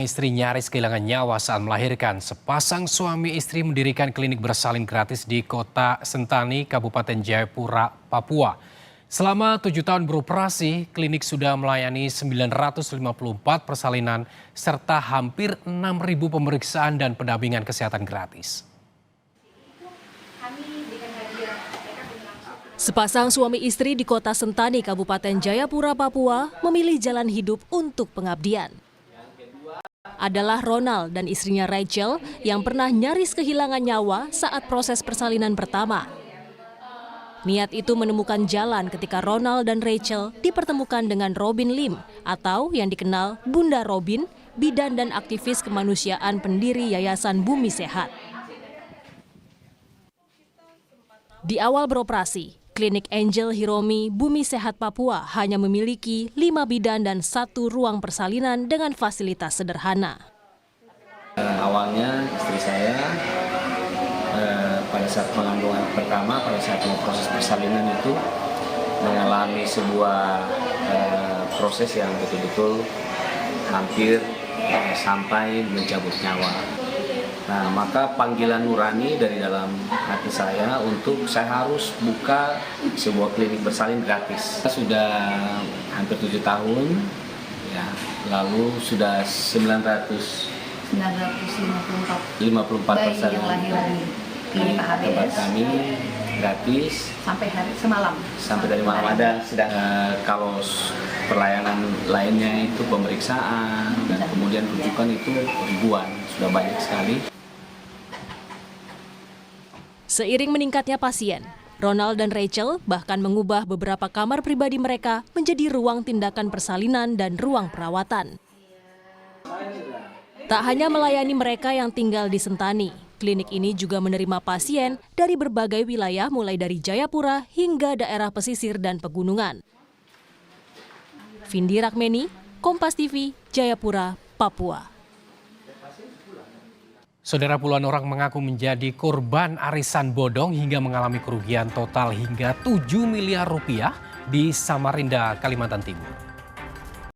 Istri nyaris kehilangan nyawa saat melahirkan. Sepasang suami istri mendirikan klinik bersalin gratis di Kota Sentani, Kabupaten Jayapura, Papua. Selama 7 tahun beroperasi, klinik sudah melayani 954 persalinan serta hampir 6.000 pemeriksaan dan pendampingan kesehatan gratis. Sepasang suami istri di Kota Sentani, Kabupaten Jayapura, Papua memilih jalan hidup untuk pengabdian. Adalah Ronald dan istrinya Rachel yang pernah nyaris kehilangan nyawa saat proses persalinan pertama. Niat itu menemukan jalan ketika Ronald dan Rachel dipertemukan dengan Robin Lim atau yang dikenal Bunda Robin, bidan dan aktivis kemanusiaan pendiri Yayasan Bumi Sehat. Di awal beroperasi, Klinik Angel Hiromi Bumi Sehat Papua hanya memiliki 5 bidan dan 1 ruang persalinan dengan fasilitas sederhana. Awalnya istri saya pada saat pengandungan pertama, pada saat proses persalinan itu mengalami sebuah proses yang betul-betul hampir sampai mencabut nyawa. Nah, maka panggilan nurani dari dalam hati saya untuk saya harus buka sebuah klinik bersalin gratis. Sudah hampir 7 tahun, ya, lalu sudah 954 persalinan yang lahir di tempat kami gratis sampai dari malam ada. Sedang kalau pelayanan lainnya itu pemeriksaan dan kemudian rujukan itu ribuan, sudah banyak sekali. Seiring meningkatnya pasien, Ronald dan Rachel bahkan mengubah beberapa kamar pribadi mereka menjadi ruang tindakan persalinan dan ruang perawatan. Tak hanya melayani mereka yang tinggal di Sentani, klinik ini juga menerima pasien dari berbagai wilayah mulai dari Jayapura hingga daerah pesisir dan pegunungan. Vindi Rakmeni, Kompas TV, Jayapura, Papua. Saudara, puluhan orang mengaku menjadi korban arisan bodong hingga mengalami kerugian total hingga 7 miliar rupiah di Samarinda, Kalimantan Timur.